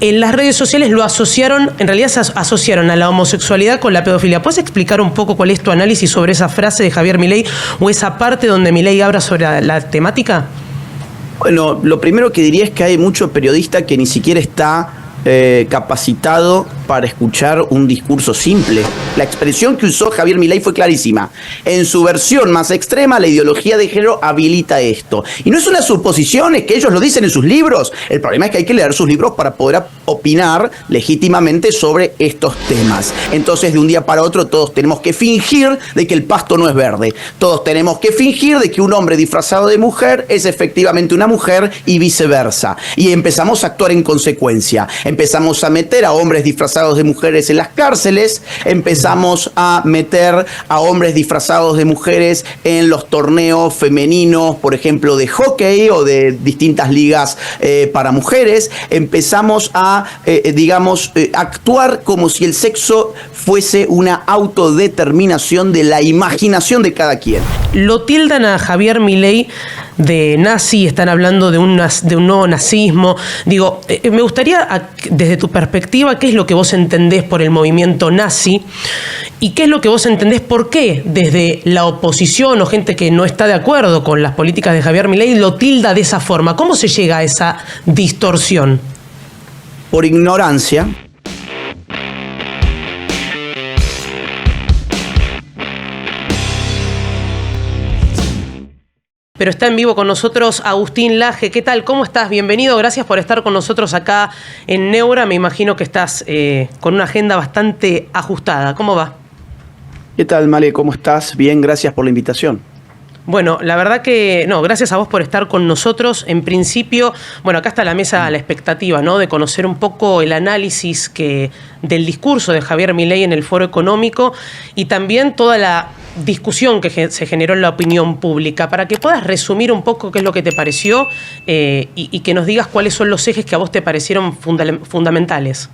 en las redes sociales lo asociaron, en realidad se asociaron a la homosexualidad con la pedofilia. ¿Puedes explicar un poco cuál es tu análisis sobre esa frase de Javier Milei o esa parte donde Milei habla sobre la temática? Bueno, lo primero que diría es que hay mucho periodista que ni siquiera está capacitado para escuchar un discurso simple. La expresión que usó Javier Milei fue clarísima. En su versión más extrema, la ideología de género habilita esto. Y no es una suposición, es que ellos lo dicen en sus libros. El problema es que hay que leer sus libros para poder opinar legítimamente sobre estos temas. Entonces, de un día para otro, todos tenemos que fingir de que el pasto no es verde. Todos tenemos que fingir de que un hombre disfrazado de mujer es efectivamente una mujer y viceversa. Y empezamos a actuar en consecuencia. Empezamos a meter a hombres disfrazados de mujeres en las cárceles, empezamos a meter a hombres disfrazados de mujeres en los torneos femeninos, por ejemplo, de hockey o de distintas ligas para mujeres. Empezamos a, actuar como si el sexo fuese una autodeterminación de la imaginación de cada quien. Lo tildan a Javier Milei de nazi, están hablando de un nuevo nazismo. Digo, me gustaría, desde tu perspectiva, ¿qué es lo que vos entendés por el movimiento nazi? ¿Y qué es lo que vos entendés por qué desde la oposición o gente que no está de acuerdo con las políticas de Javier Milei lo tilda de esa forma? ¿Cómo se llega a esa distorsión? Por ignorancia. Pero está en vivo con nosotros Agustín Laje. ¿Qué tal? ¿Cómo estás? Bienvenido. Gracias por estar con nosotros acá en Neura. Me imagino que estás con una agenda bastante ajustada. ¿Cómo va? ¿Qué tal, Male? ¿Cómo estás? Bien, gracias por la invitación. Bueno, la verdad que, gracias a vos por estar con nosotros. En principio, acá está la mesa a la expectativa, ¿no? De conocer un poco el análisis del discurso de Javier Milei en el Foro Económico y también toda la discusión que se generó en la opinión pública, para que puedas resumir un poco qué es lo que te pareció y que nos digas cuáles son los ejes que a vos te parecieron fundamentales.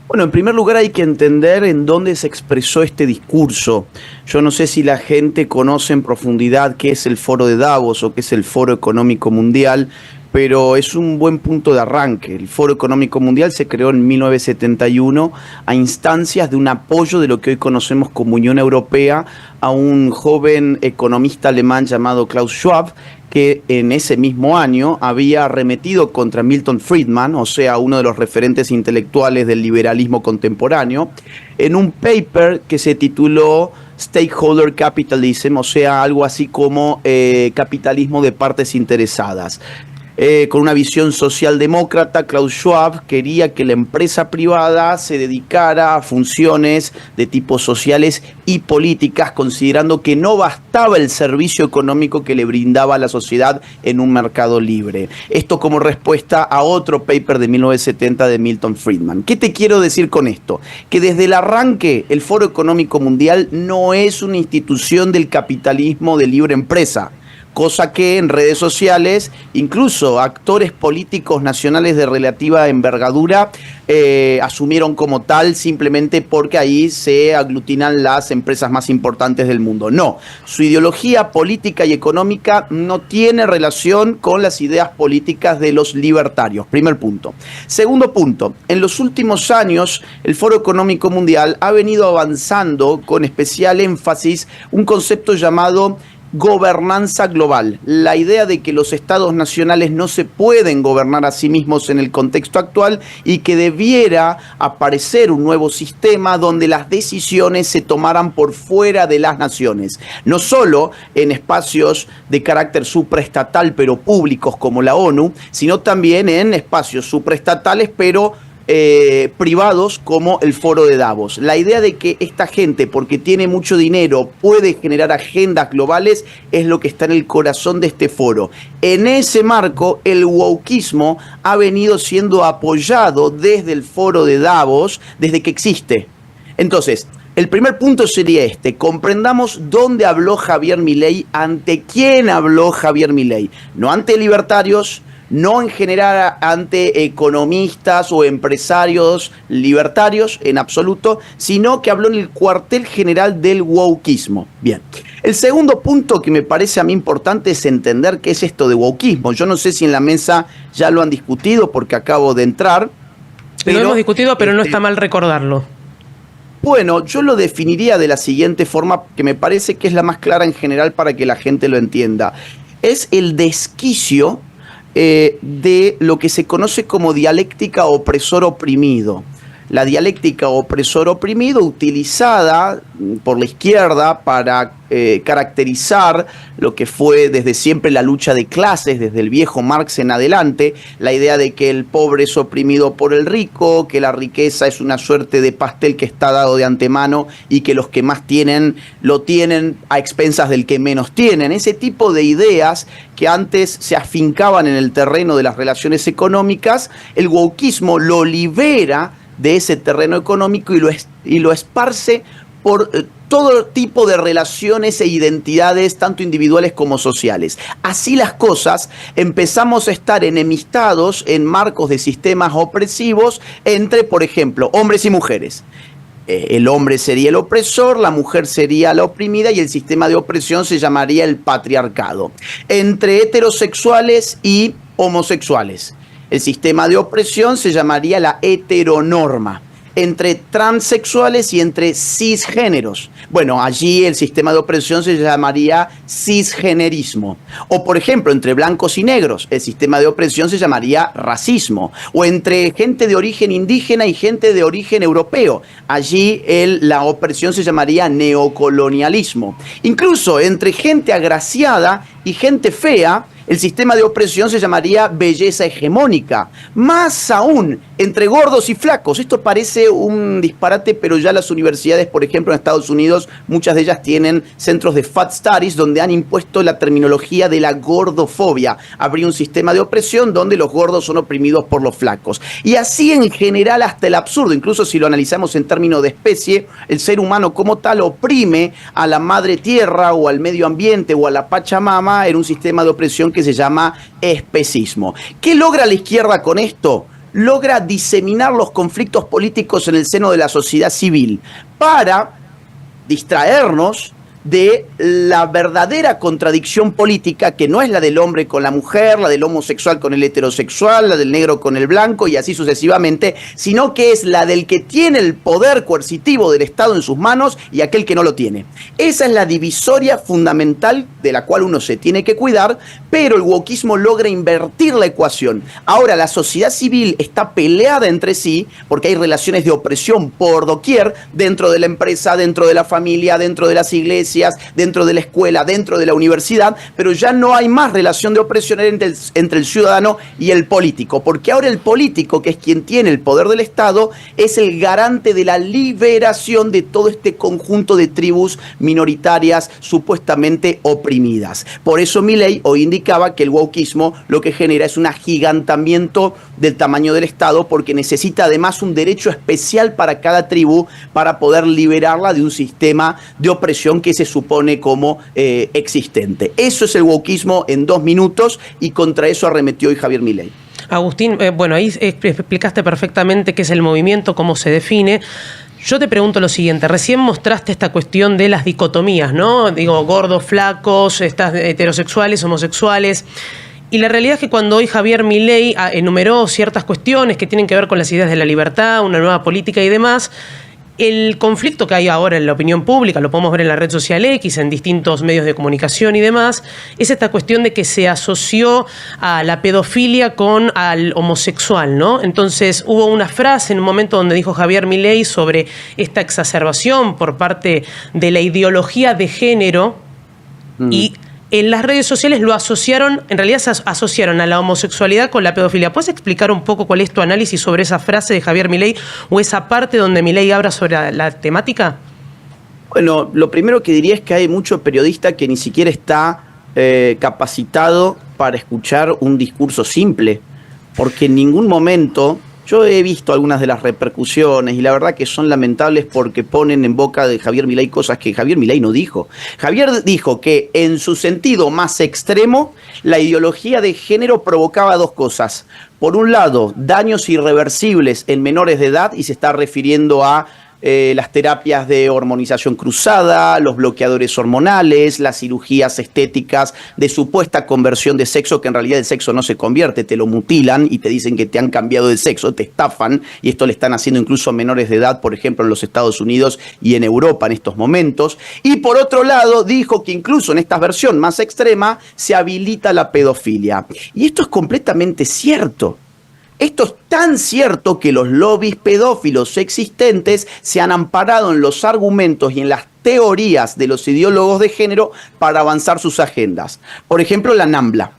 Bueno, en primer lugar hay que entender en dónde se expresó este discurso. Yo no sé si la gente conoce en profundidad qué es el Foro de Davos o qué es el Foro Económico Mundial, pero es un buen punto de arranque. El Foro Económico Mundial se creó en 1971 a instancias de un apoyo de lo que hoy conocemos como Unión Europea a un joven economista alemán llamado Klaus Schwab, que en ese mismo año había arremetido contra Milton Friedman, o sea, uno de los referentes intelectuales del liberalismo contemporáneo, en un paper que se tituló Stakeholder Capitalism, o sea, algo así como capitalismo de partes interesadas. Con una visión socialdemócrata, Klaus Schwab quería que la empresa privada se dedicara a funciones de tipo sociales y políticas, considerando que no bastaba el servicio económico que le brindaba a la sociedad en un mercado libre. Esto como respuesta a otro paper de 1970 de Milton Friedman. ¿Qué te quiero decir con esto? Que desde el arranque el Foro Económico Mundial no es una institución del capitalismo de libre empresa, cosa que en redes sociales incluso actores políticos nacionales de relativa envergadura asumieron como tal simplemente porque ahí se aglutinan las empresas más importantes del mundo. No, su ideología política y económica no tiene relación con las ideas políticas de los libertarios. Primer punto. Segundo punto, en los últimos años el Foro Económico Mundial ha venido avanzando con especial énfasis un concepto llamado gobernanza global, la idea de que los estados nacionales no se pueden gobernar a sí mismos en el contexto actual y que debiera aparecer un nuevo sistema donde las decisiones se tomaran por fuera de las naciones, no solo en espacios de carácter supraestatal pero públicos como la ONU, sino también en espacios supraestatales pero privados como el Foro de Davos. La idea de que esta gente, porque tiene mucho dinero, puede generar agendas globales es lo que está en el corazón de este foro. En ese marco, el wokeismo ha venido siendo apoyado desde el Foro de Davos desde que existe. Entonces, el primer punto sería este: comprendamos dónde habló Javier Milei, ante quién habló Javier Milei. No ante libertarios, no en general ante economistas o empresarios libertarios en absoluto, sino que habló en el cuartel general del wokeismo. Bien. El segundo punto que me parece a mí importante es entender qué es esto de wokeismo. Yo no sé si en la mesa ya lo han discutido porque acabo de entrar. Lo hemos discutido, pero no está mal recordarlo. Bueno, yo lo definiría de la siguiente forma, que me parece que es la más clara en general para que la gente lo entienda. Es el desquicio de lo que se conoce como dialéctica opresor-oprimido. La dialéctica opresor-oprimido utilizada por la izquierda para caracterizar lo que fue desde siempre la lucha de clases, desde el viejo Marx en adelante, la idea de que el pobre es oprimido por el rico, que la riqueza es una suerte de pastel que está dado de antemano y que los que más tienen lo tienen a expensas del que menos tienen. Ese tipo de ideas que antes se afincaban en el terreno de las relaciones económicas, el wokismo lo libera de ese terreno económico y lo esparce por todo tipo de relaciones e identidades, tanto individuales como sociales. Así las cosas, empezamos a estar enemistados en marcos de sistemas opresivos entre, por ejemplo, hombres y mujeres. El hombre sería el opresor, la mujer sería la oprimida y el sistema de opresión se llamaría el patriarcado. Entre heterosexuales y homosexuales, el sistema de opresión se llamaría la heteronorma. Entre transexuales y entre cisgéneros. Bueno, allí el sistema de opresión se llamaría cisgenerismo. O, por ejemplo, entre blancos y negros, el sistema de opresión se llamaría racismo. O entre gente de origen indígena y gente de origen europeo, allí la opresión se llamaría neocolonialismo. Incluso entre gente agraciada y gente fea, el sistema de opresión se llamaría belleza hegemónica. Más aún, entre gordos y flacos. Esto parece un disparate, pero ya las universidades, por ejemplo, en Estados Unidos, muchas de ellas tienen centros de fat studies donde han impuesto la terminología de la gordofobia. Habría un sistema de opresión donde los gordos son oprimidos por los flacos. Y así en general hasta el absurdo. Incluso si lo analizamos en términos de especie, el ser humano como tal oprime a la madre tierra o al medio ambiente o a la Pachamama en un sistema de opresión que se llama especismo. ¿Qué logra la izquierda con esto? Logra diseminar los conflictos políticos en el seno de la sociedad civil para distraernos de la verdadera contradicción política, que no es la del hombre con la mujer, la del homosexual con el heterosexual, la del negro con el blanco y así sucesivamente, sino que es la del que tiene el poder coercitivo del Estado en sus manos y aquel que no lo tiene. Esa es la divisoria fundamental de la cual uno se tiene que cuidar, pero el wokismo logra invertir la ecuación. Ahora la sociedad civil está peleada entre sí porque hay relaciones de opresión por doquier, dentro de la empresa, dentro de la familia, dentro de las iglesias, dentro de la escuela, dentro de la universidad, pero ya no hay más relación de opresión entre el ciudadano y el político, porque ahora el político, que es quien tiene el poder del Estado, es el garante de la liberación de todo este conjunto de tribus minoritarias supuestamente oprimidas. Por eso Milei hoy indicaba que el wokismo lo que genera es un agigantamiento del tamaño del Estado, porque necesita además un derecho especial para cada tribu para poder liberarla de un sistema de opresión que se supone como existente. Eso es el wokismo en 2 minutos y contra eso arremetió hoy Javier Milei. Agustín, bueno, ahí explicaste perfectamente qué es el movimiento, cómo se define. Yo te pregunto lo siguiente, recién mostraste esta cuestión de las dicotomías, ¿no? Digo, gordos, flacos, estas heterosexuales, homosexuales. Y la realidad es que cuando hoy Javier Milei enumeró ciertas cuestiones que tienen que ver con las ideas de la libertad, una nueva política y demás, el conflicto que hay ahora en la opinión pública, lo podemos ver en la red social X, en distintos medios de comunicación y demás, es esta cuestión de que se asoció a la pedofilia con al homosexual, ¿no? Entonces hubo una frase en un momento donde dijo Javier Milei sobre esta exacerbación por parte de la ideología de género y en las redes sociales lo asociaron, en realidad se asociaron a la homosexualidad con la pedofilia. ¿Puedes explicar un poco cuál es tu análisis sobre esa frase de Javier Milei o esa parte donde Milei habla sobre la temática? Bueno, lo primero que diría es que hay mucho periodista que ni siquiera está capacitado para escuchar un discurso simple, porque en ningún momento... Yo he visto algunas de las repercusiones y la verdad que son lamentables porque ponen en boca de Javier Milei cosas que Javier Milei no dijo. Javier dijo que en su sentido más extremo, la ideología de género provocaba 2 cosas. Por un lado, daños irreversibles en menores de edad, y se está refiriendo a las terapias de hormonización cruzada, los bloqueadores hormonales, las cirugías estéticas de supuesta conversión de sexo, que en realidad el sexo no se convierte, te lo mutilan y te dicen que te han cambiado de sexo, te estafan, y esto le están haciendo incluso a menores de edad, por ejemplo, en los Estados Unidos y en Europa en estos momentos. Y por otro lado, dijo que incluso en esta versión más extrema se habilita la pedofilia. Y esto es completamente cierto. Esto es tan cierto que los lobbies pedófilos existentes se han amparado en los argumentos y en las teorías de los ideólogos de género para avanzar sus agendas. Por ejemplo, la NAMBLA.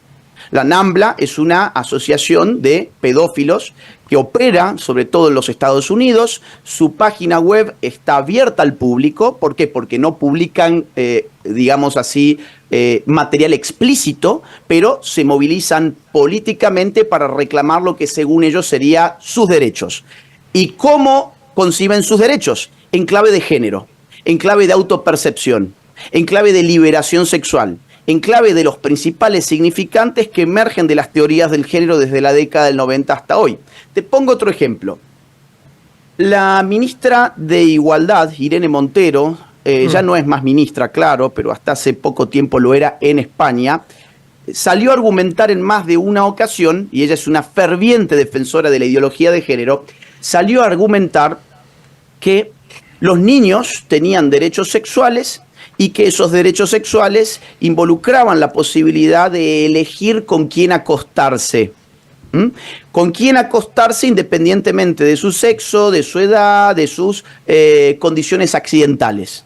La NAMBLA es una asociación de pedófilos que opera sobre todo en los Estados Unidos. Su página web está abierta al público. ¿Por qué? Porque no publican, digamos así, material explícito, pero se movilizan políticamente para reclamar lo que según ellos sería sus derechos. ¿Y cómo conciben sus derechos? En clave de género, en clave de autopercepción, en clave de liberación sexual, en clave de los principales significantes que emergen de las teorías del género desde la década del 90 hasta hoy. Te pongo otro ejemplo. La ministra de Igualdad, Irene Montero, ya no es más ministra, claro, pero hasta hace poco tiempo lo era en España, salió a argumentar en más de una ocasión, y ella es una ferviente defensora de la ideología de género, salió a argumentar que los niños tenían derechos sexuales y que esos derechos sexuales involucraban la posibilidad de elegir con quién acostarse. Con quién acostarse independientemente de su sexo, de su edad, de sus condiciones accidentales.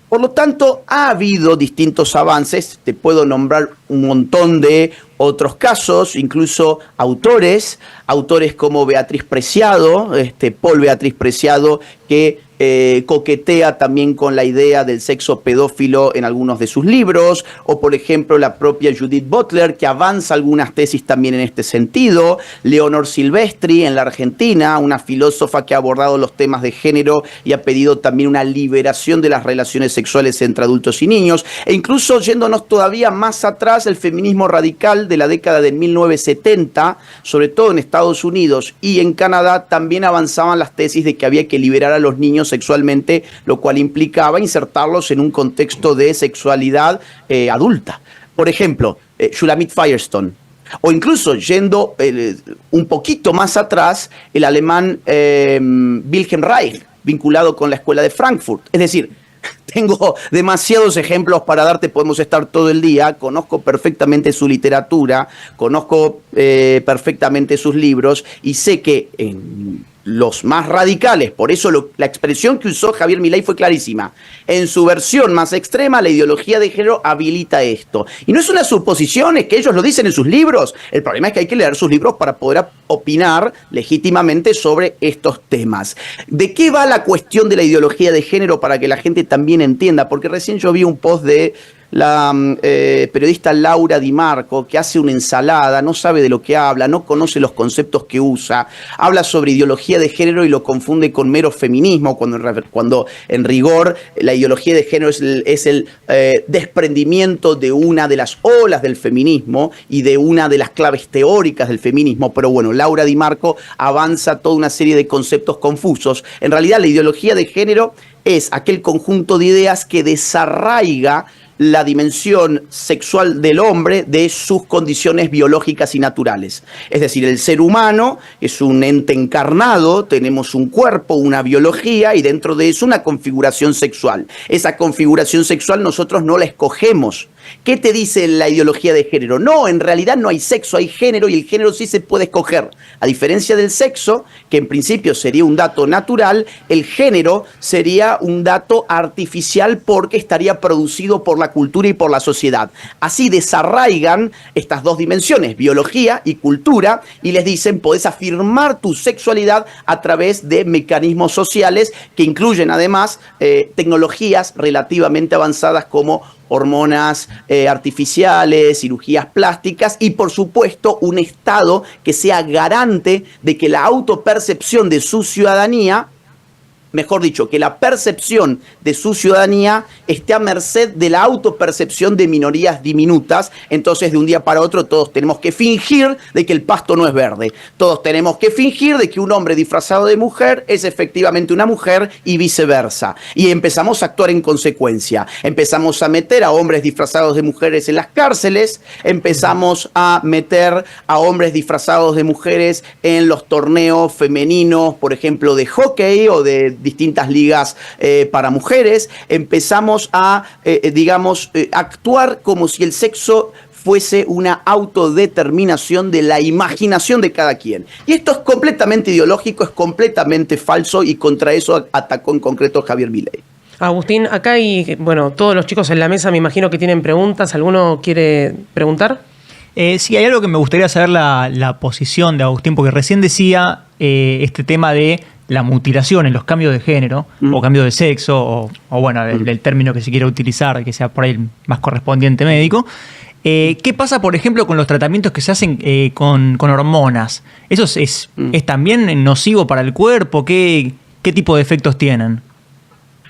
Por lo tanto, ha habido distintos avances, te puedo nombrar un montón de otros casos, incluso autores como Beatriz Preciado, Paul Beatriz Preciado, que coquetea también con la idea del sexo pedófilo en algunos de sus libros, o por ejemplo la propia Judith Butler, que avanza algunas tesis también en este sentido, Leonor Silvestri en la Argentina, una filósofa que ha abordado los temas de género y ha pedido también una liberación de las relaciones sexuales entre adultos y niños, e incluso yéndonos todavía más atrás, el feminismo radical de la década de 1970, sobre todo en Estados Unidos y en Canadá, también avanzaban las tesis de que había que liberar a los niños sexualmente, lo cual implicaba insertarlos en un contexto de sexualidad adulta. Por ejemplo, Shulamit Firestone, o incluso yendo un poquito más atrás, el alemán Wilhelm Reich, vinculado con la escuela de Frankfurt. Es decir, tengo demasiados ejemplos para darte, podemos estar todo el día, conozco perfectamente su literatura, conozco perfectamente sus libros y sé que en los más radicales, por eso la expresión que usó Javier Milei fue clarísima. En su versión más extrema, la ideología de género habilita esto. Y no es una suposición, es que ellos lo dicen en sus libros. El problema es que hay que leer sus libros para poder opinar legítimamente sobre estos temas. ¿De qué va la cuestión de la ideología de género para que la gente también entienda? Porque recién yo vi un post de la periodista Laura Di Marco, que hace una ensalada, no sabe de lo que habla, no conoce los conceptos que usa, habla sobre ideología de género y lo confunde con mero feminismo, cuando en rigor la ideología de género es el desprendimiento de una de las olas del feminismo y de una de las claves teóricas del feminismo. Pero bueno, Laura Di Marco avanza toda una serie de conceptos confusos. En realidad, la ideología de género es aquel conjunto de ideas que desarraiga la dimensión sexual del hombre de sus condiciones biológicas y naturales. Es decir, el ser humano es un ente encarnado, tenemos un cuerpo, una biología y dentro de eso una configuración sexual. Esa configuración sexual nosotros no la escogemos. ¿Qué te dice la ideología de género? No, en realidad no hay sexo, hay género y el género sí se puede escoger. A diferencia del sexo, que en principio sería un dato natural, el género sería un dato artificial porque estaría producido por la cultura y por la sociedad. Así desarraigan estas dos dimensiones, biología y cultura, y les dicen, podés afirmar tu sexualidad a través de mecanismos sociales que incluyen además tecnologías relativamente avanzadas como hormonas artificiales, cirugías plásticas y por supuesto un Estado que sea garante de que la autopercepción de su ciudadanía mejor dicho, que la percepción de su ciudadanía esté a merced de la autopercepción de minorías diminutas. Entonces, de un día para otro, todos tenemos que fingir de que el pasto no es verde. Todos tenemos que fingir de que un hombre disfrazado de mujer es efectivamente una mujer y viceversa. Y empezamos a actuar en consecuencia. Empezamos a meter a hombres disfrazados de mujeres en las cárceles. Empezamos a meter a hombres disfrazados de mujeres en los torneos femeninos, por ejemplo, de hockey o de distintas ligas para mujeres. Empezamos a, actuar como si el sexo fuese una autodeterminación de la imaginación de cada quien. Y esto es completamente ideológico, es completamente falso, y contra eso atacó en concreto Javier Milei. Agustín, acá hay, bueno, todos los chicos en la mesa me imagino que tienen preguntas. ¿Alguno quiere preguntar? Sí, hay algo que me gustaría saber la posición de Agustín, porque recién decía este tema de la mutilación en los cambios de género o cambio de sexo o bueno, del término que se quiera utilizar, que sea por ahí el más correspondiente médico. ¿Qué pasa, por ejemplo, con los tratamientos que se hacen con hormonas? ¿Eso es también nocivo para el cuerpo? ¿Qué tipo de efectos tienen?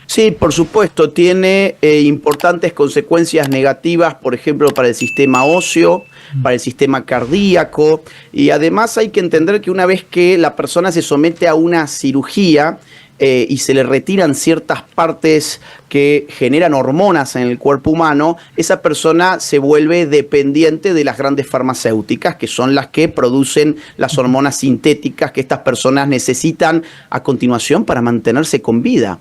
Sí, por supuesto, tiene importantes consecuencias negativas, por ejemplo, para el sistema óseo, para el sistema cardíaco, y además hay que entender que una vez que la persona se somete a una cirugía y se le retiran ciertas partes que generan hormonas en el cuerpo humano, esa persona se vuelve dependiente de las grandes farmacéuticas, que son las que producen las hormonas sintéticas que estas personas necesitan a continuación para mantenerse con vida.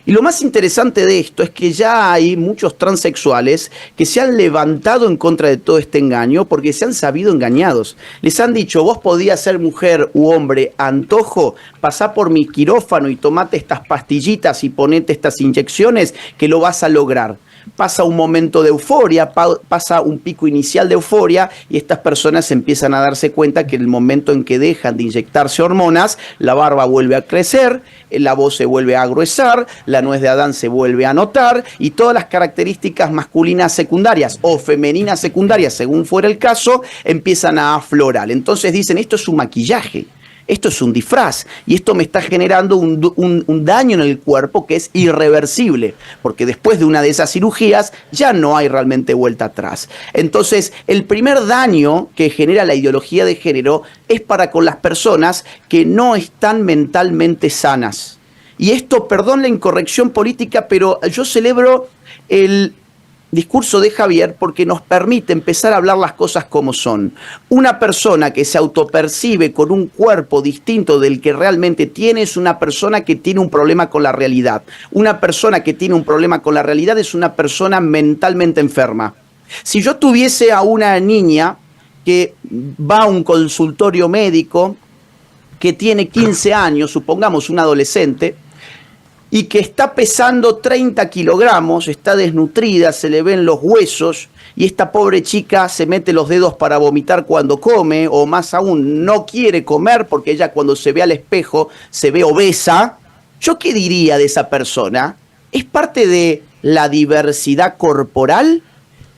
Y lo más interesante de esto es que ya hay muchos transexuales que se han levantado en contra de todo este engaño porque se han sabido engañados. Les han dicho: vos podías ser mujer u hombre antojo, pasá por mi quirófano y tomate estas pastillitas y ponete estas inyecciones que lo vas a lograr. Pasa un momento de euforia, pasa un pico inicial de euforia, y estas personas empiezan a darse cuenta que en el momento en que dejan de inyectarse hormonas, la barba vuelve a crecer, la voz se vuelve a gruesar, la nuez de Adán se vuelve a notar, y todas las características masculinas secundarias o femeninas secundarias, según fuera el caso, empiezan a aflorar. Entonces dicen: esto es un maquillaje. Esto es un disfraz, y esto me está generando un daño en el cuerpo que es irreversible, porque después de una de esas cirugías ya no hay realmente vuelta atrás. Entonces, el primer daño que genera la ideología de género es para con las personas que no están mentalmente sanas. Y esto, perdón la incorrección política, pero yo celebro el discurso de Javier porque nos permite empezar a hablar las cosas como son. Una persona que se autopercibe con un cuerpo distinto del que realmente tiene es una persona que tiene un problema con la realidad. Una persona que tiene un problema con la realidad es una persona mentalmente enferma. Si yo tuviese a una niña que va a un consultorio médico, que tiene 15 años, supongamos una adolescente, y que está pesando 30 kilogramos, está desnutrida, se le ven los huesos, y esta pobre chica se mete los dedos para vomitar cuando come, o más aún, no quiere comer porque ella cuando se ve al espejo se ve obesa. ¿Yo qué diría de esa persona? ¿Es parte de la diversidad corporal?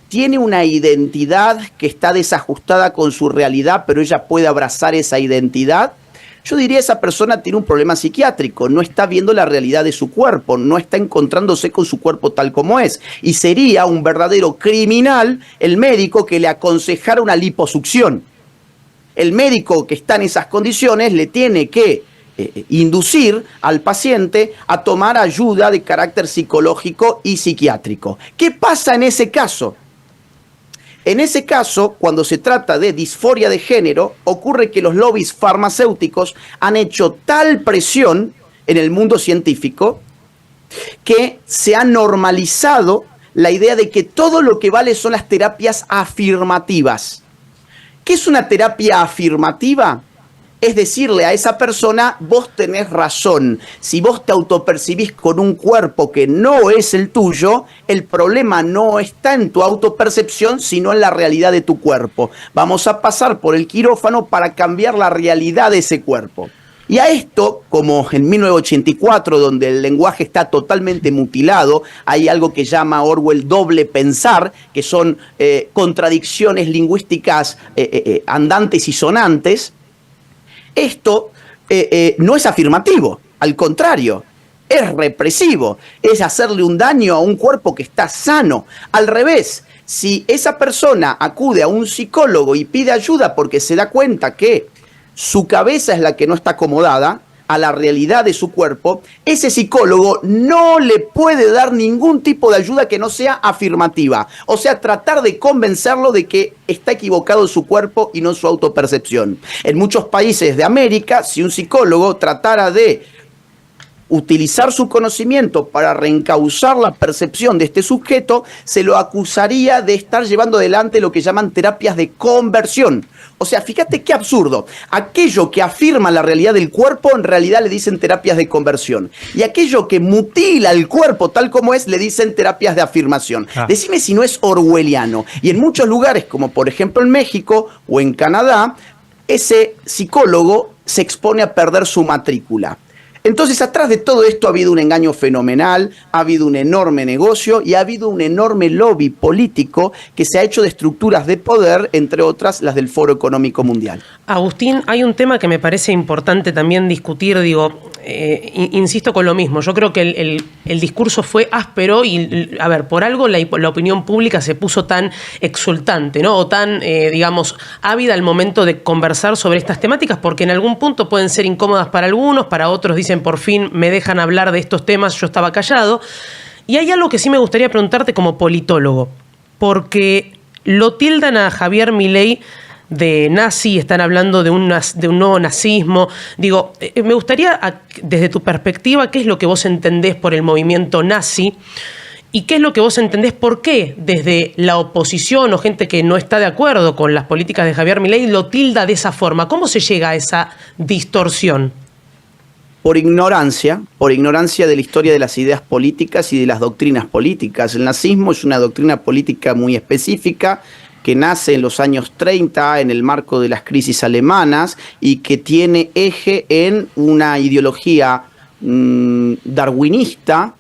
¿Tiene una identidad que está desajustada con su realidad, pero ella puede abrazar esa identidad? Yo diría: esa persona tiene un problema psiquiátrico, no está viendo la realidad de su cuerpo, no está encontrándose con su cuerpo tal como es. Y sería un verdadero criminal el médico que le aconsejara una liposucción. El médico que está en esas condiciones le tiene que inducir al paciente a tomar ayuda de carácter psicológico y psiquiátrico. ¿Qué pasa en ese caso? En ese caso, cuando se trata de disforia de género, ocurre que los lobbies farmacéuticos han hecho tal presión en el mundo científico que se ha normalizado la idea de que todo lo que vale son las terapias afirmativas. ¿Qué es una terapia afirmativa? Es decirle a esa persona: vos tenés razón. Si vos te autopercibís con un cuerpo que no es el tuyo, el problema no está en tu autopercepción, sino en la realidad de tu cuerpo. Vamos a pasar por el quirófano para cambiar la realidad de ese cuerpo. Y a esto, como en 1984, donde el lenguaje está totalmente mutilado, hay algo que llama Orwell doble pensar, que son contradicciones lingüísticas andantes y sonantes. Esto no es afirmativo, al contrario. es represivo, es hacerle un daño a un cuerpo que está sano. Al revés, si esa persona acude a un psicólogo y pide ayuda porque se da cuenta que su cabeza es la que no está acomodada a la realidad de su cuerpo, ese psicólogo no le puede dar ningún tipo de ayuda que no sea afirmativa. O sea, tratar de convencerlo de que está equivocado su cuerpo y no su autopercepción. En muchos países de América, si un psicólogo tratara de utilizar su conocimiento para reencauzar la percepción de este sujeto, se lo acusaría de estar llevando adelante lo que llaman terapias de conversión. O sea, fíjate qué absurdo. Aquello que afirma la realidad del cuerpo, en realidad le dicen terapias de conversión. Y aquello que mutila el cuerpo tal como es, le dicen terapias de afirmación. Decime si no es orwelliano. Y en muchos lugares, como por ejemplo en México o en Canadá, ese psicólogo se expone a perder su matrícula. Entonces, atrás de todo esto ha habido un engaño fenomenal, ha habido un enorme negocio y ha habido un enorme lobby político que se ha hecho de estructuras de poder, entre otras las del Foro Económico Mundial. Agustín, hay un tema que me parece importante también discutir, insisto con lo mismo, yo creo que el discurso fue áspero y, a ver, por algo la opinión pública se puso tan exultante, ¿no? O tan, ávida al momento de conversar sobre estas temáticas, porque en algún punto pueden ser incómodas para algunos, para otros dicen, por fin me dejan hablar de estos temas, yo estaba callado. Y hay algo que sí me gustaría preguntarte como politólogo, porque lo tildan a Javier Milei de nazi, están hablando de un nuevo nazismo. Digo, me gustaría, desde tu perspectiva, ¿qué es lo que vos entendés por el movimiento nazi? ¿Y qué es lo que vos entendés por qué desde la oposición o gente que no está de acuerdo con las políticas de Javier Milei lo tilda de esa forma? ¿Cómo se llega a esa distorsión? Por ignorancia de la historia de las ideas políticas y de las doctrinas políticas. El nazismo es una doctrina política muy específica que nace en los años 30 en el marco de las crisis alemanas y que tiene eje en una ideología darwinista,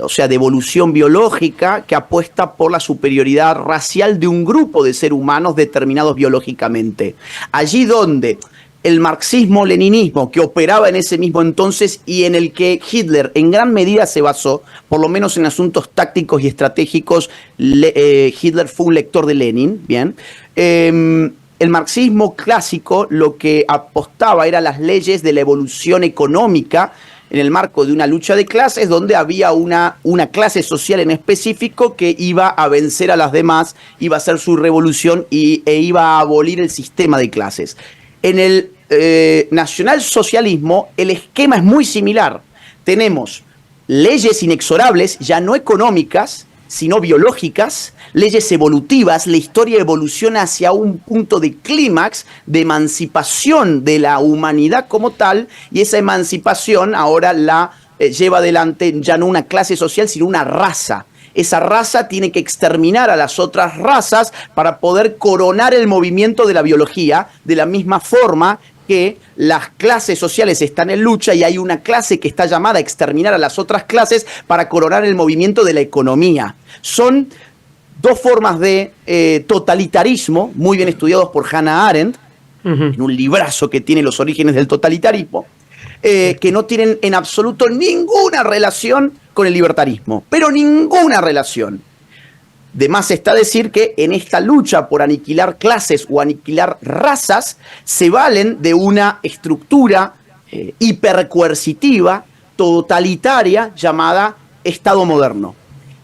o sea, de evolución biológica, que apuesta por la superioridad racial de un grupo de seres humanos determinados biológicamente. Allí donde el marxismo-leninismo que operaba en ese mismo entonces y en el que Hitler en gran medida se basó, por lo menos en asuntos tácticos y estratégicos, Hitler fue un lector de Lenin, ¿bien? El marxismo clásico lo que apostaba era las leyes de la evolución económica en el marco de una lucha de clases donde había una clase social en específico que iba a vencer a las demás, iba a hacer su revolución e iba a abolir el sistema de clases. En el nacionalsocialismo el esquema es muy similar. Tenemos leyes inexorables, ya no económicas, sino biológicas, leyes evolutivas. La historia evoluciona hacia un punto de clímax, de emancipación de la humanidad como tal, y esa emancipación ahora la lleva adelante ya no una clase social, sino una raza. Esa raza tiene que exterminar a las otras razas para poder coronar el movimiento de la biología, de la misma forma que las clases sociales están en lucha y hay una clase que está llamada a exterminar a las otras clases para coronar el movimiento de la economía. Son dos formas de totalitarismo, muy bien estudiados por Hannah Arendt, en un librazo que tiene los orígenes del totalitarismo, que no tienen en absoluto ninguna relación con el libertarismo, pero ninguna relación. De más está decir que en esta lucha por aniquilar clases o aniquilar razas, se valen de una estructura hipercoercitiva, totalitaria, llamada Estado moderno.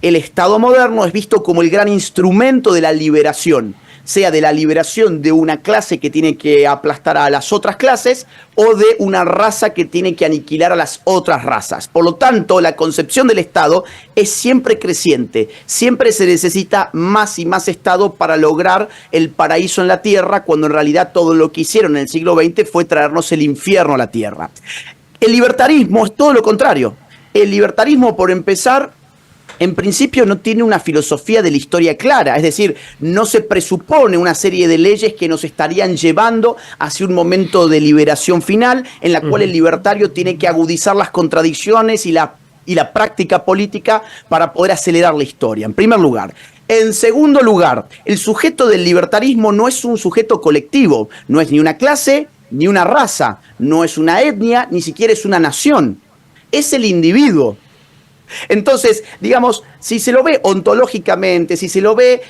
El Estado moderno es visto como el gran instrumento de la liberación, sea de la liberación de una clase que tiene que aplastar a las otras clases o de una raza que tiene que aniquilar a las otras razas. Por lo tanto, la concepción del Estado es siempre creciente. Siempre se necesita más y más Estado para lograr el paraíso en la tierra, cuando en realidad todo lo que hicieron en el siglo XX fue traernos el infierno a la tierra. El libertarismo es todo lo contrario. El libertarismo, por empezar, en principio no tiene una filosofía de la historia clara, es decir, no se presupone una serie de leyes que nos estarían llevando hacia un momento de liberación final en la cual el libertario tiene que agudizar las contradicciones y la práctica política para poder acelerar la historia, en primer lugar. En segundo lugar, el sujeto del libertarismo no es un sujeto colectivo, no es ni una clase ni una raza, no es una etnia, ni siquiera es una nación. es el individuo. Entonces, digamos, si se lo ve ontológicamente, si se lo ve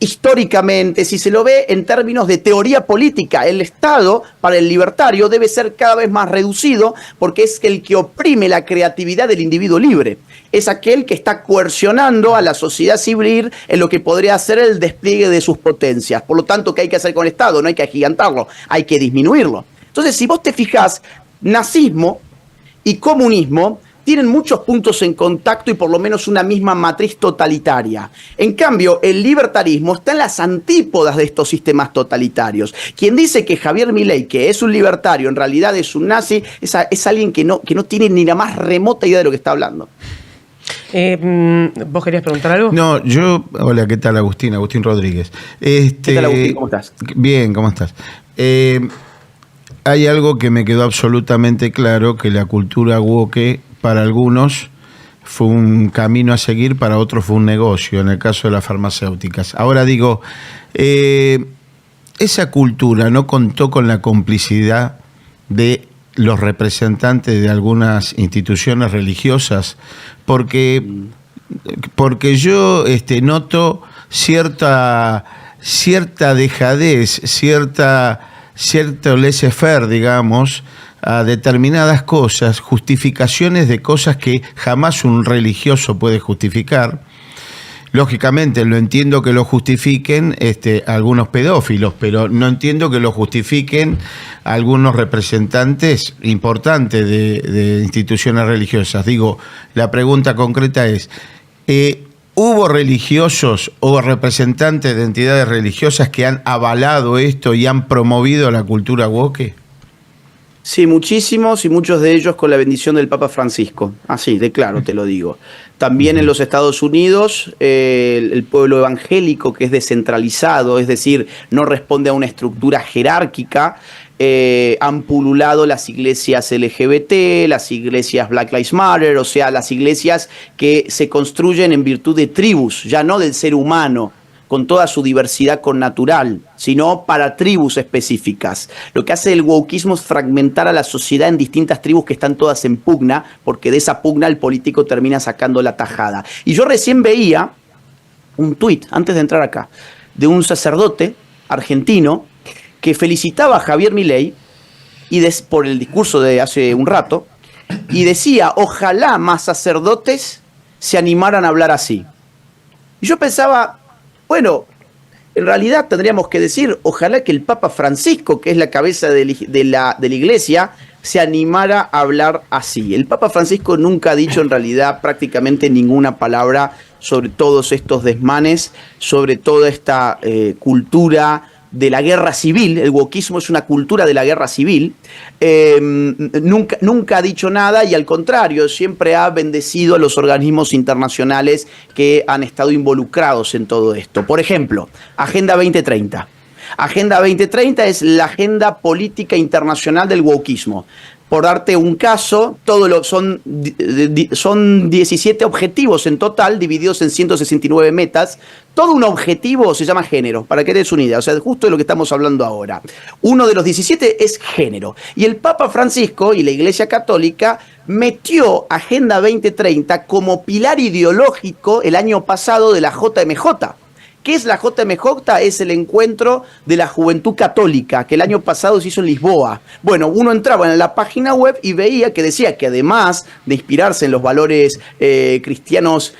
históricamente, si se lo ve en términos de teoría política, el Estado, para el libertario, debe ser cada vez más reducido porque es el que oprime la creatividad del individuo libre. Es aquel que está coercionando a la sociedad civil en lo que podría ser el despliegue de sus potencias. Por lo tanto, ¿qué hay que hacer con el Estado? No hay que agigantarlo, hay que disminuirlo. Entonces, si vos te fijás, nazismo y comunismo tienen muchos puntos en contacto y por lo menos una misma matriz totalitaria. En cambio, el libertarismo está en las antípodas de estos sistemas totalitarios. Quien dice que Javier Milei, que es un libertario, en realidad es un nazi, es alguien que no tiene ni la más remota idea de lo que está hablando. ¿Vos querías preguntar algo? No, hola, ¿qué tal, Agustín? Agustín Rodríguez. ¿Qué tal, Agustín? ¿Cómo estás? Bien, ¿cómo estás? Hay algo que me quedó absolutamente claro, que la cultura woke para algunos fue un camino a seguir, para otros fue un negocio, en el caso de las farmacéuticas. Ahora digo, esa cultura no contó con la complicidad de los representantes de algunas instituciones religiosas, porque yo noto cierta dejadez, cierto laissez-faire, digamos, a determinadas cosas, justificaciones de cosas que jamás un religioso puede justificar. Lógicamente, lo entiendo que lo justifiquen algunos pedófilos, pero no entiendo que lo justifiquen algunos representantes importantes de instituciones religiosas. Digo, la pregunta concreta es, ¿hubo religiosos o representantes de entidades religiosas que han avalado esto y han promovido la cultura woke? Sí, muchísimos, y muchos de ellos con la bendición del Papa Francisco. Así, de claro te lo digo. También en los Estados Unidos, el pueblo evangélico, que es descentralizado, es decir, no responde a una estructura jerárquica, han pululado las iglesias LGBT, las iglesias Black Lives Matter, o sea, las iglesias que se construyen en virtud de tribus, ya no del ser humano, con toda su diversidad connatural, sino para tribus específicas. Lo que hace el wokismo es fragmentar a la sociedad en distintas tribus que están todas en pugna, porque de esa pugna el político termina sacando la tajada. Y yo recién veía un tuit, antes de entrar acá, de un sacerdote argentino que felicitaba a Javier Milei por el discurso de hace un rato, y decía, ojalá más sacerdotes se animaran a hablar así. Y yo pensaba, bueno, en realidad tendríamos que decir, ojalá que el Papa Francisco, que es la cabeza de la Iglesia, se animara a hablar así. El Papa Francisco nunca ha dicho en realidad prácticamente ninguna palabra sobre todos estos desmanes, sobre toda esta cultura de la guerra civil. El wokismo es una cultura de la guerra civil. Nunca ha dicho nada, y al contrario, siempre ha bendecido a los organismos internacionales que han estado involucrados en todo esto. Por ejemplo, Agenda 2030. Agenda 2030 es la agenda política internacional del wokismo. Por darte un caso, son 17 objetivos en total, divididos en 169 metas. Todo un objetivo se llama género, para que des una idea, o sea, justo de lo que estamos hablando ahora. Uno de los 17 es género. Y el Papa Francisco y la Iglesia Católica metió Agenda 2030 como pilar ideológico el año pasado de la JMJ. ¿Qué es la JMJ? Es el encuentro de la juventud católica, que el año pasado se hizo en Lisboa. Bueno, uno entraba en la página web y veía que decía que además de inspirarse en los valores cristianos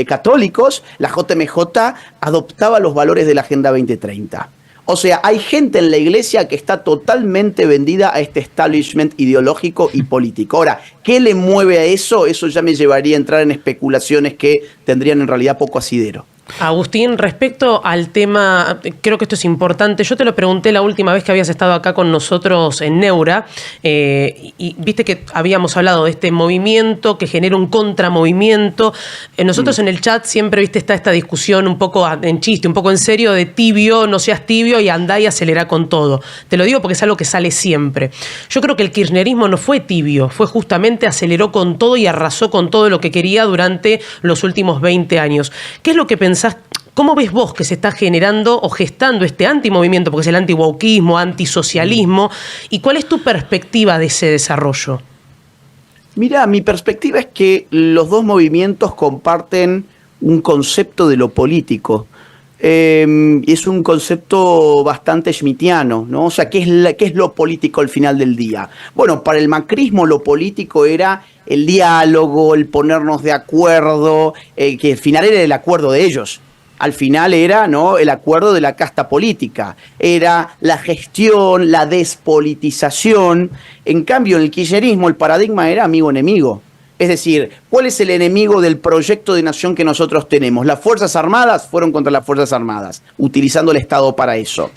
católicos, la JMJ adoptaba los valores de la Agenda 2030. O sea, hay gente en la iglesia que está totalmente vendida a este establishment ideológico y político. Ahora, ¿qué le mueve a eso? Eso ya me llevaría a entrar en especulaciones que tendrían en realidad poco asidero. Agustín, respecto al tema, creo que esto es importante. Yo te lo pregunté la última vez que habías estado acá con nosotros en Neura, y viste que habíamos hablado de este movimiento que genera un contramovimiento. Nosotros en el chat siempre, viste, está esta discusión un poco en chiste, un poco en serio, de tibio, no seas tibio y andá y acelera con todo. Te lo digo porque es algo que sale siempre. Yo creo que el kirchnerismo no fue tibio, fue justamente aceleró con todo y arrasó con todo lo que quería durante los últimos 20 años. ¿Qué es lo que pensás? ¿Cómo ves vos que se está generando o gestando este antimovimiento, porque es el anti-wokismo, antisocialismo, y cuál es tu perspectiva de ese desarrollo? Mira, mi perspectiva es que los dos movimientos comparten un concepto de lo político. Es un concepto bastante schmittiano, ¿no? O sea, ¿qué es lo político al final del día? Bueno, para el macrismo lo político era el diálogo, el ponernos de acuerdo, que al final era el acuerdo de ellos. Al final era, ¿no?, el acuerdo de la casta política, era la gestión, la despolitización. En cambio, en el kirchnerismo el paradigma era amigo-enemigo. Es decir, ¿cuál es el enemigo del proyecto de nación que nosotros tenemos? Las Fuerzas Armadas fueron contra las Fuerzas Armadas, utilizando el Estado para eso.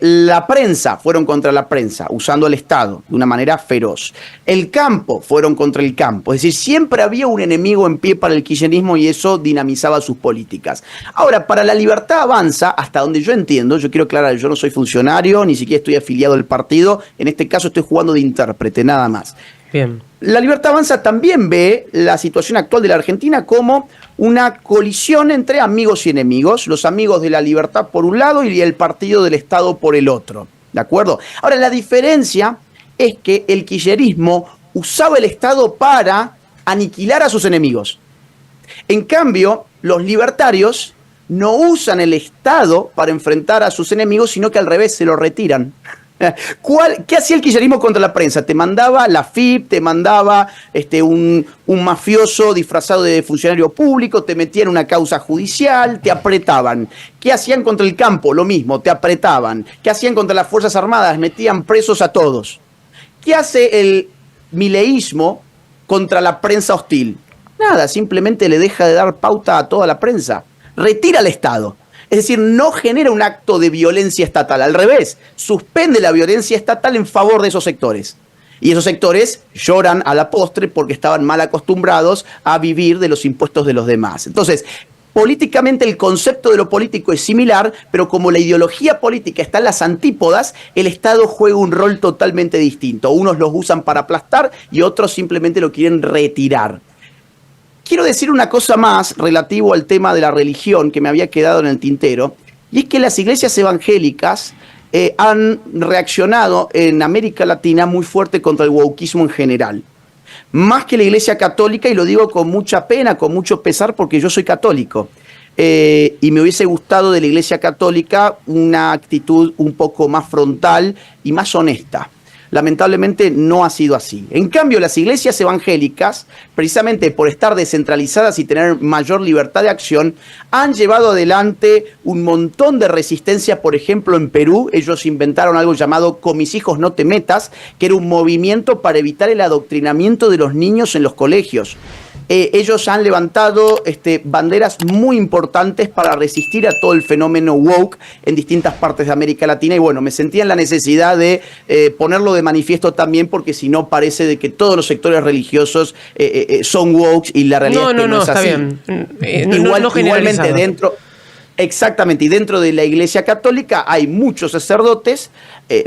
La prensa fueron contra la prensa, usando el Estado de una manera feroz. El campo fueron contra el campo. Es decir, siempre había un enemigo en pie para el kirchnerismo y eso dinamizaba sus políticas. Ahora, para La Libertad Avanza, hasta donde yo entiendo, yo quiero aclarar, yo no soy funcionario, ni siquiera estoy afiliado al partido, en este caso estoy jugando de intérprete, nada más. Bien. La Libertad Avanza también ve la situación actual de la Argentina como una colisión entre amigos y enemigos, los amigos de la libertad por un lado y el partido del Estado por el otro, ¿de acuerdo? Ahora, la diferencia es que el kirchnerismo usaba el Estado para aniquilar a sus enemigos. En cambio, los libertarios no usan el Estado para enfrentar a sus enemigos, sino que al revés, se lo retiran. ¿Qué hacía el kirchnerismo contra la prensa? Te mandaba la FIP, te mandaba un mafioso disfrazado de funcionario público, te metían en una causa judicial, te apretaban. ¿Qué hacían contra el campo? Lo mismo, te apretaban. ¿Qué hacían contra las Fuerzas Armadas? Metían presos a todos. ¿Qué hace el mileísmo contra la prensa hostil? Nada, simplemente le deja de dar pauta a toda la prensa. Retira al Estado. Es decir, no genera un acto de violencia estatal, al revés, suspende la violencia estatal en favor de esos sectores. Y esos sectores lloran a la postre porque estaban mal acostumbrados a vivir de los impuestos de los demás. Entonces, políticamente el concepto de lo político es similar, pero como la ideología política está en las antípodas, el Estado juega un rol totalmente distinto. Unos los usan para aplastar y otros simplemente lo quieren retirar. Quiero decir una cosa más relativo al tema de la religión que me había quedado en el tintero, y es que las iglesias evangélicas han reaccionado en América Latina muy fuerte contra el wokismo en general. Más que la Iglesia Católica, y lo digo con mucha pena, con mucho pesar, porque yo soy católico. Y me hubiese gustado de la Iglesia Católica una actitud un poco más frontal y más honesta. Lamentablemente no ha sido así. En cambio, las iglesias evangélicas, precisamente por estar descentralizadas y tener mayor libertad de acción, han llevado adelante un montón de resistencia. Por ejemplo, en Perú, ellos inventaron algo llamado Con mis hijos no te metas, que era un movimiento para evitar el adoctrinamiento de los niños en los colegios. Ellos han levantado banderas muy importantes para resistir a todo el fenómeno woke en distintas partes de América Latina, y bueno, me sentía en la necesidad de ponerlo de manifiesto también, porque si no parece de que todos los sectores religiosos son woke, y la realidad es que no es así. Está bien. Igualmente dentro... Exactamente, y dentro de la Iglesia Católica hay muchos sacerdotes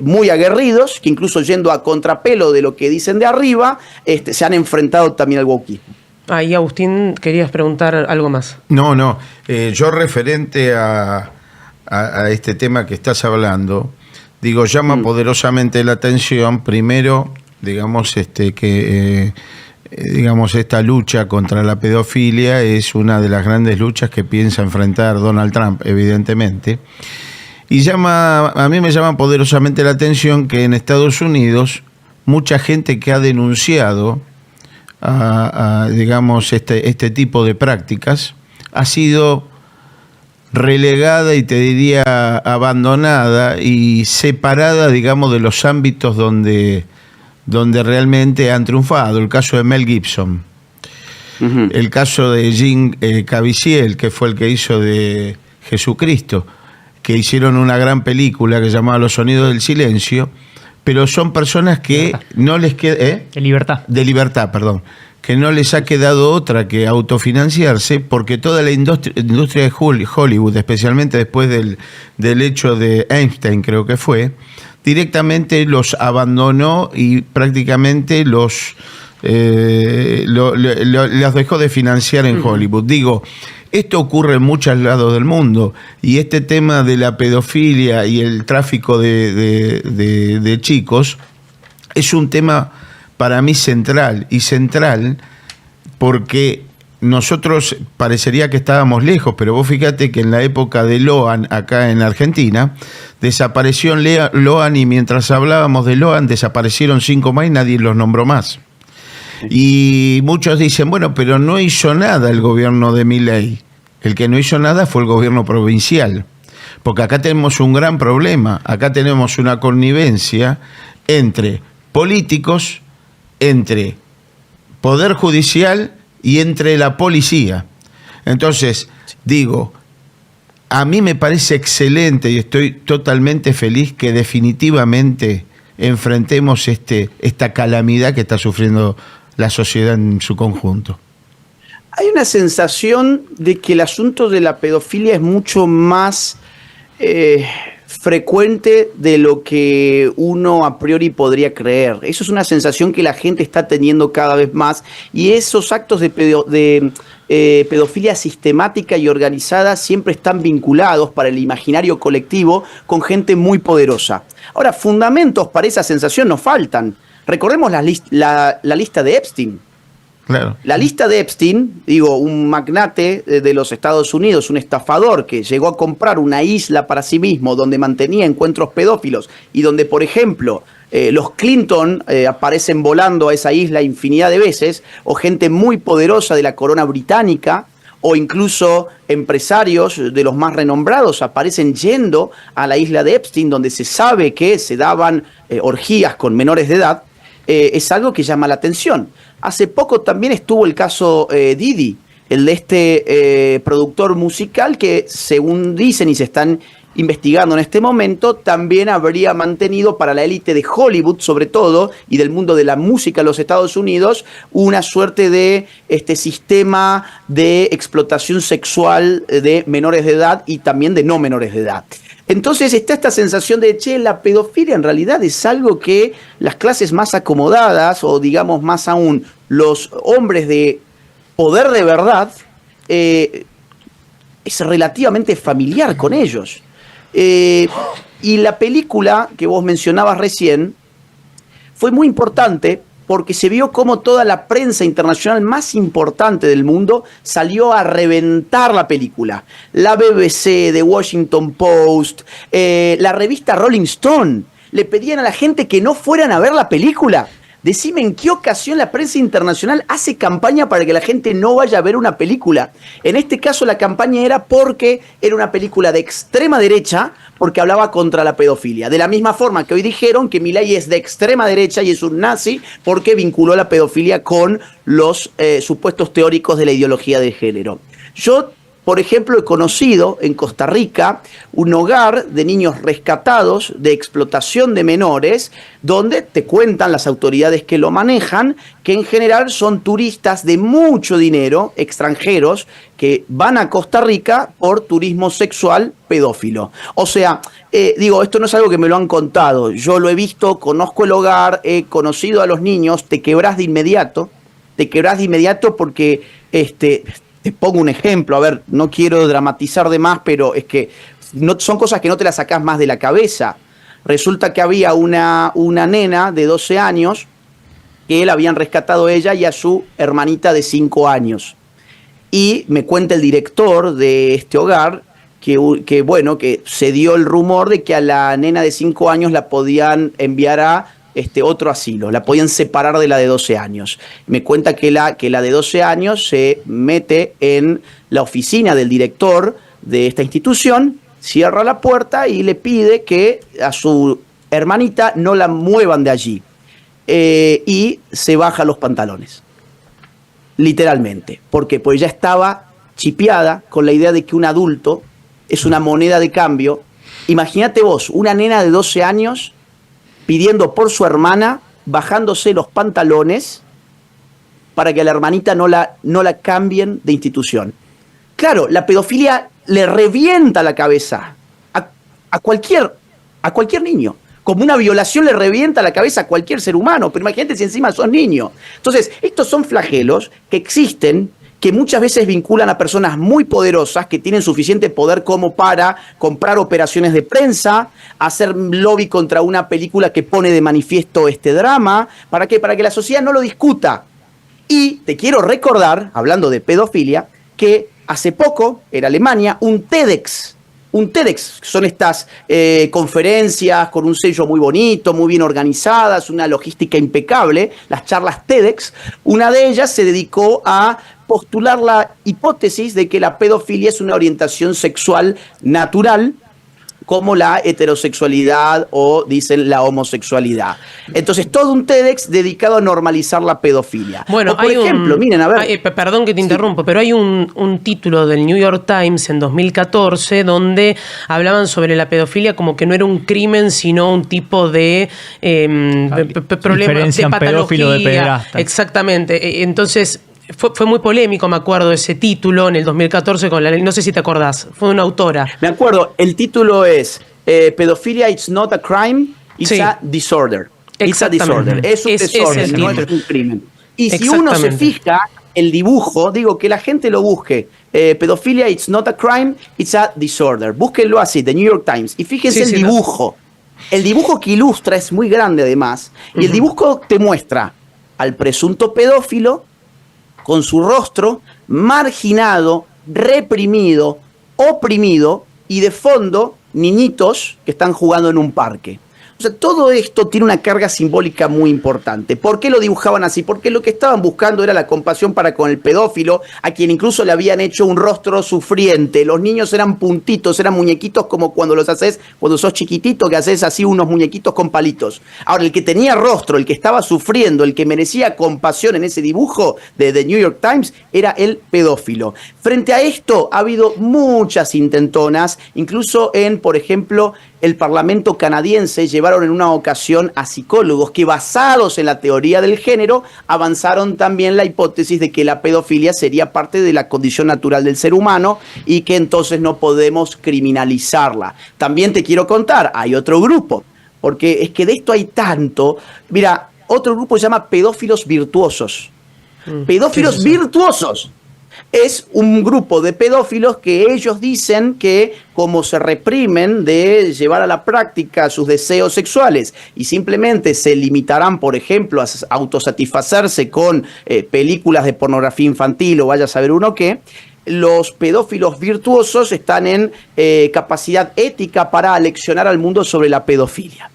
muy aguerridos, que incluso yendo a contrapelo de lo que dicen de arriba, se han enfrentado también al wokismo. Ahí, Agustín, querías preguntar algo más. No, yo referente a este tema que estás hablando, digo, llama poderosamente la atención, primero, digamos, digamos, esta lucha contra la pedofilia es una de las grandes luchas que piensa enfrentar Donald Trump, evidentemente. Y a mí me llama poderosamente la atención que en Estados Unidos mucha gente que ha denunciado digamos, este tipo de prácticas ha sido relegada y te diría abandonada y separada, digamos, de los ámbitos donde realmente han triunfado. El caso de Mel Gibson, el caso de Jim Caviezel, que fue el que hizo de Jesucristo, que hicieron una gran película que se llamaba Los Sonidos del Silencio, pero son personas que no les queda... De libertad, perdón. Que no les ha quedado otra que autofinanciarse, porque toda la industria de Hollywood, especialmente después del hecho de Einstein, creo que fue, directamente los abandonó y prácticamente los dejó de financiar en Hollywood. Digo, esto ocurre en muchos lados del mundo, y este tema de la pedofilia y el tráfico de chicos es un tema para mí central, y central porque nosotros parecería que estábamos lejos, pero vos fíjate que en la época de Loan, acá en Argentina, desapareció Loan, y mientras hablábamos de Loan desaparecieron 5 más y nadie los nombró más. Y muchos dicen, bueno, pero no hizo nada el gobierno de Milei. El que no hizo nada fue el gobierno provincial. Porque acá tenemos un gran problema. Acá tenemos una connivencia entre políticos, entre poder judicial y entre la policía. Entonces, digo, a mí me parece excelente y estoy totalmente feliz que definitivamente enfrentemos esta calamidad que está sufriendo la sociedad en su conjunto. Hay una sensación de que el asunto de la pedofilia es mucho más frecuente de lo que uno a priori podría creer. Eso es una sensación que la gente está teniendo cada vez más, y esos actos de pedofilia sistemática y organizada siempre están vinculados para el imaginario colectivo con gente muy poderosa. Ahora, fundamentos para esa sensación nos faltan. Recordemos la lista de Epstein. Claro. La lista de Epstein, digo, un magnate de los Estados Unidos, un estafador que llegó a comprar una isla para sí mismo donde mantenía encuentros pedófilos y donde, por ejemplo, los Clinton aparecen volando a esa isla infinidad de veces, o gente muy poderosa de la corona británica, o incluso empresarios de los más renombrados aparecen yendo a la isla de Epstein, donde se sabe que se daban orgías con menores de edad. Es algo que llama la atención. Hace poco también estuvo el caso Diddy, el de este productor musical que, según dicen y se están investigando en este momento, también habría mantenido para la élite de Hollywood, sobre todo, y del mundo de la música en los Estados Unidos, una suerte de sistema de explotación sexual de menores de edad y también de no menores de edad. Entonces está esta sensación de, la pedofilia en realidad es algo que las clases más acomodadas, o digamos más aún, los hombres de poder de verdad, es relativamente familiar con ellos. Y la película que vos mencionabas recién fue muy importante porque se vio cómo toda la prensa internacional más importante del mundo salió a reventar la película. La BBC, The Washington Post, la revista Rolling Stone, le pedían a la gente que no fueran a ver la película. Decime en qué ocasión la prensa internacional hace campaña para que la gente no vaya a ver una película. En este caso la campaña era porque era una película de extrema derecha, porque hablaba contra la pedofilia. De la misma forma que hoy dijeron que Milei es de extrema derecha y es un nazi porque vinculó la pedofilia con los supuestos teóricos de la ideología de género. Yo, por ejemplo, he conocido en Costa Rica un hogar de niños rescatados de explotación de menores, donde te cuentan las autoridades que lo manejan, que en general son turistas de mucho dinero, extranjeros, que van a Costa Rica por turismo sexual pedófilo. O sea, esto no es algo que me lo han contado, yo lo he visto, conozco el hogar, he conocido a los niños, te quebrás de inmediato porque te pongo un ejemplo, a ver, no quiero dramatizar de más, pero es que no, son cosas que no te las sacás más de la cabeza. Resulta que había una nena de 12 años que la habían rescatado ella y a su hermanita de 5 años. Y me cuenta el director de este hogar que se dio el rumor de que a la nena de 5 años la podían enviar a otro asilo, la podían separar de la de 12 años. Me cuenta que la de 12 años se mete en la oficina del director de esta institución, cierra la puerta y le pide que a su hermanita no la muevan de allí. Y se baja los pantalones. Literalmente. ¿Por qué? Porque ya estaba chipeada con la idea de que un adulto es una moneda de cambio. Imagínate vos, una nena de 12 años pidiendo por su hermana, bajándose los pantalones para que a la hermanita no la cambien de institución. Claro, la pedofilia le revienta la cabeza a cualquier niño. Como una violación le revienta la cabeza a cualquier ser humano, pero imagínate si encima sos niño. Entonces, estos son flagelos que existen, que muchas veces vinculan a personas muy poderosas que tienen suficiente poder como para comprar operaciones de prensa, hacer lobby contra una película que pone de manifiesto este drama. ¿Para qué? Para que la sociedad no lo discuta. Y te quiero recordar, hablando de pedofilia, que hace poco, en Alemania, un TEDx, son estas conferencias con un sello muy bonito, muy bien organizadas, una logística impecable, las charlas TEDx. Una de ellas se dedicó a postular la hipótesis de que la pedofilia es una orientación sexual natural, como la heterosexualidad o dicen la homosexualidad. Entonces, todo un TEDx dedicado a normalizar la pedofilia. Bueno, o por ejemplo, miren, a ver. Perdón que te interrumpo, pero hay un título del New York Times en 2014 donde hablaban sobre la pedofilia como que no era un crimen, sino un tipo de problema de patología. Pedófilo de pederasta. Exactamente. Entonces, fue muy polémico, me acuerdo, ese título en el 2014 con la ley. No sé si te acordás, fue una autora. Me acuerdo, el título es Pedofilia, it's not a crime, it's a disorder. It's a disorder. Es un desorden, no es un crimen. Y si uno se fija, el dibujo, digo que la gente lo busque. Pedofilia, it's not a crime, it's a disorder. Búsquenlo así, The New York Times. Y fíjense el dibujo. El dibujo que ilustra es muy grande además. Y el dibujo te muestra al presunto pedófilo con su rostro marginado, reprimido, oprimido, y de fondo niñitos que están jugando en un parque. O sea, todo esto tiene una carga simbólica muy importante. ¿Por qué lo dibujaban así? Porque lo que estaban buscando era la compasión para con el pedófilo, a quien incluso le habían hecho un rostro sufriente. Los niños eran puntitos, eran muñequitos como cuando los haces, cuando sos chiquitito, que haces así unos muñequitos con palitos. Ahora, el que tenía rostro, el que estaba sufriendo, el que merecía compasión en ese dibujo de The New York Times, era el pedófilo. Frente a esto ha habido muchas intentonas, incluso en, por ejemplo, el Parlamento canadiense llevaron en una ocasión a psicólogos que, basados en la teoría del género, avanzaron también la hipótesis de que la pedofilia sería parte de la condición natural del ser humano y que entonces no podemos criminalizarla. También te quiero contar, hay otro grupo, porque es que de esto hay tanto. Mira, otro grupo se llama pedófilos virtuosos. Pedófilos virtuosos. Es un grupo de pedófilos que ellos dicen que, como se reprimen de llevar a la práctica sus deseos sexuales y simplemente se limitarán, por ejemplo, a autosatisfacerse con películas de pornografía infantil o vaya a saber uno qué, los pedófilos virtuosos están en capacidad ética para aleccionar al mundo sobre la pedofilia.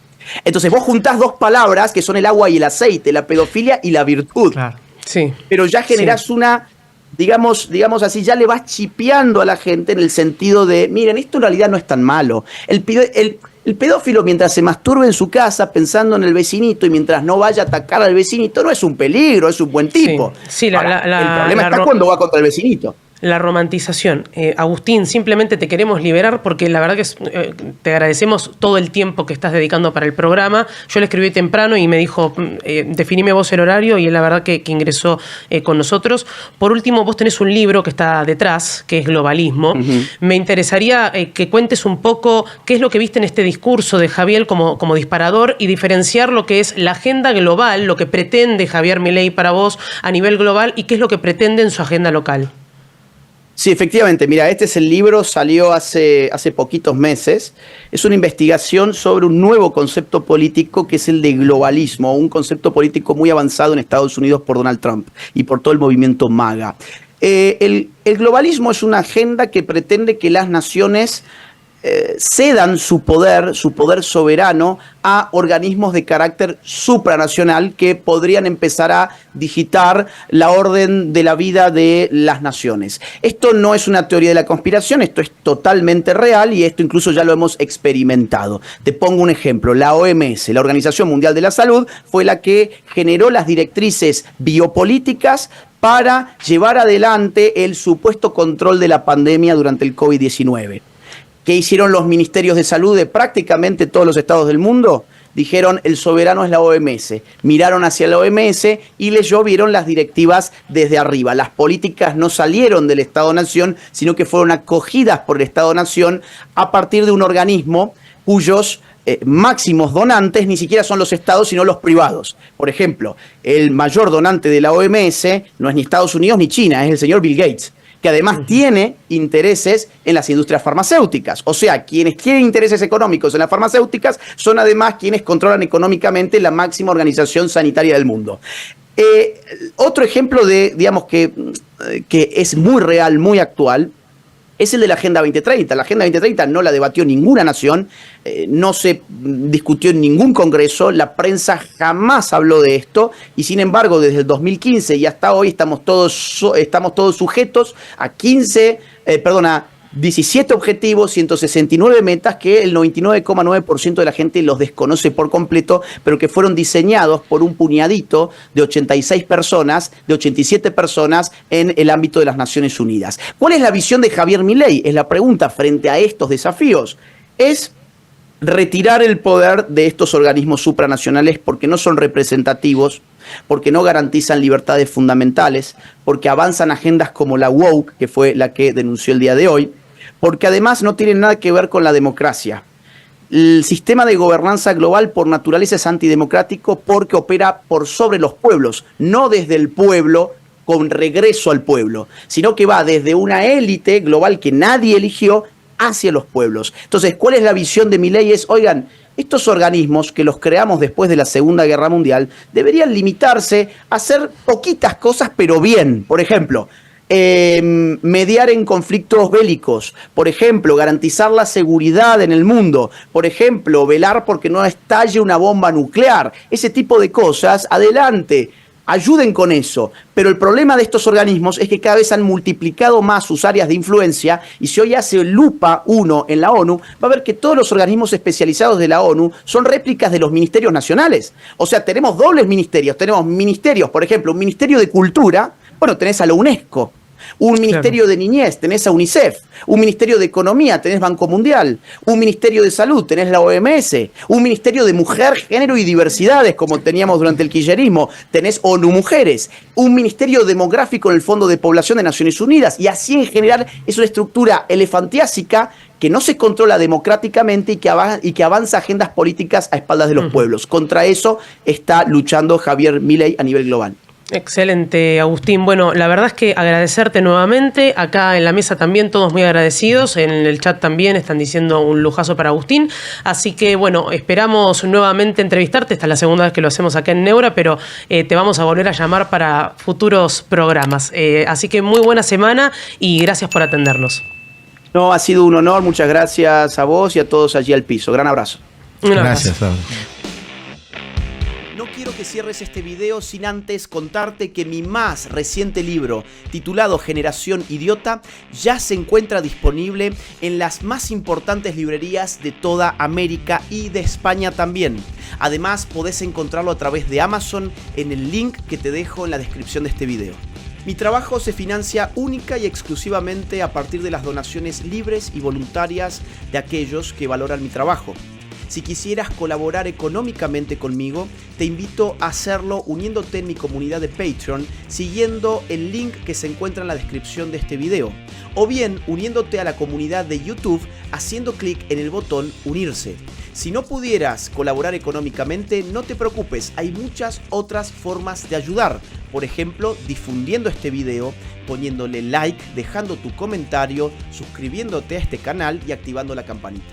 Entonces vos juntás dos palabras que son el agua y el aceite, la pedofilia y la virtud. Claro. Sí. Pero ya generás una... Digamos así, ya le vas chipeando a la gente en el sentido de, miren, esto en realidad no es tan malo. El pedófilo, mientras se masturbe en su casa pensando en el vecinito y mientras no vaya a atacar al vecinito, no es un peligro, es un buen tipo. Sí, Ahora, el problema está cuando va contra el vecinito. La romantización. Agustín, simplemente te queremos liberar porque la verdad que te agradecemos todo el tiempo que estás dedicando para el programa. Yo le escribí temprano y me dijo, definime vos el horario, y la verdad que ingresó con nosotros. Por último, vos tenés un libro que está detrás, que es Globalismo. Me interesaría que cuentes un poco qué es lo que viste en este discurso de Javier como disparador y diferenciar lo que es la agenda global, lo que pretende Javier Milei para vos a nivel global y qué es lo que pretende en su agenda local. Sí, efectivamente. Mira, este es el libro, salió hace poquitos meses. Es una investigación sobre un nuevo concepto político que es el de globalismo, un concepto político muy avanzado en Estados Unidos por Donald Trump y por todo el movimiento MAGA. El globalismo es una agenda que pretende que las naciones cedan su poder soberano a organismos de carácter supranacional que podrían empezar a digitar la orden de la vida de las naciones. Esto no es una teoría de la conspiración, esto es totalmente real y esto incluso ya lo hemos experimentado. Te pongo un ejemplo, la OMS, la Organización Mundial de la Salud, fue la que generó las directrices biopolíticas para llevar adelante el supuesto control de la pandemia durante el COVID-19. ¿Qué hicieron los ministerios de salud de prácticamente todos los estados del mundo? Dijeron, el soberano es la OMS. Miraron hacia la OMS y les llovieron las directivas desde arriba. Las políticas no salieron del Estado-Nación, sino que fueron acogidas por el Estado-Nación a partir de un organismo cuyos máximos donantes ni siquiera son los estados, sino los privados. Por ejemplo, el mayor donante de la OMS no es ni Estados Unidos ni China, es el señor Bill Gates, que además tiene intereses en las industrias farmacéuticas. O sea, quienes tienen intereses económicos en las farmacéuticas son además quienes controlan económicamente la máxima organización sanitaria del mundo. Otro ejemplo de, digamos, que es muy real, muy actual, es el de la Agenda 2030. La Agenda 2030 no la debatió ninguna nación, no se discutió en ningún congreso, la prensa jamás habló de esto y sin embargo desde el 2015 y hasta hoy estamos todos sujetos a 17 objetivos, 169 metas que el 99,9% de la gente los desconoce por completo, pero que fueron diseñados por un puñadito de 86 personas, de 87 personas en el ámbito de las Naciones Unidas. ¿Cuál es la visión de Javier Milei? Es la pregunta frente a estos desafíos. Es retirar el poder de estos organismos supranacionales porque no son representativos, porque no garantizan libertades fundamentales, porque avanzan agendas como la woke, que fue la que denunció el día de hoy, porque además no tienen nada que ver con la democracia. El sistema de gobernanza global por naturaleza es antidemocrático porque opera por sobre los pueblos, no desde el pueblo con regreso al pueblo, sino que va desde una élite global que nadie eligió hacia los pueblos. Entonces, ¿cuál es la visión de Milei? Es, oigan, estos organismos que los creamos después de la Segunda Guerra Mundial deberían limitarse a hacer poquitas cosas, pero bien. Por ejemplo, mediar en conflictos bélicos, por ejemplo, garantizar la seguridad en el mundo, por ejemplo, velar porque no estalle una bomba nuclear, ese tipo de cosas, adelante, ayuden con eso. Pero el problema de estos organismos es que cada vez han multiplicado más sus áreas de influencia y si hoy hace lupa uno en la ONU, va a ver que todos los organismos especializados de la ONU son réplicas de los ministerios nacionales. O sea, tenemos dobles ministerios, por ejemplo, un ministerio de cultura, bueno, tenés a la UNESCO. Un ministerio de niñez, tenés a UNICEF. Un ministerio de economía, tenés Banco Mundial. Un ministerio de salud, tenés la OMS. Un ministerio de mujer, género y diversidades, como teníamos durante el kirchnerismo, tenés ONU Mujeres. Un ministerio demográfico en el Fondo de Población de Naciones Unidas. Y así en general es una estructura elefantiásica que no se controla democráticamente y que avanza agendas políticas a espaldas de los pueblos. Contra eso está luchando Javier Milei a nivel global. Excelente, Agustín. Bueno, la verdad es que agradecerte nuevamente. Acá en la mesa también todos muy agradecidos. En el chat también están diciendo un lujazo para Agustín. Así que, bueno, esperamos nuevamente entrevistarte. Esta es la segunda vez que lo hacemos acá en Neura, pero te vamos a volver a llamar para futuros programas. Así que muy buena semana y gracias por atendernos. No, ha sido un honor. Muchas gracias a vos y a todos allí al piso. Gran abrazo. Un abrazo. Gracias, Pablo. No quiero que cierres este video sin antes contarte que mi más reciente libro, titulado Generación Idiota, ya se encuentra disponible en las más importantes librerías de toda América y de España también. Además, podés encontrarlo a través de Amazon en el link que te dejo en la descripción de este video. Mi trabajo se financia única y exclusivamente a partir de las donaciones libres y voluntarias de aquellos que valoran mi trabajo. Si quisieras colaborar económicamente conmigo, te invito a hacerlo uniéndote en mi comunidad de Patreon, siguiendo el link que se encuentra en la descripción de este video, o bien uniéndote a la comunidad de YouTube haciendo clic en el botón Unirse. Si no pudieras colaborar económicamente, no te preocupes, hay muchas otras formas de ayudar. Por ejemplo, difundiendo este video, poniéndole like, dejando tu comentario, suscribiéndote a este canal y activando la campanita.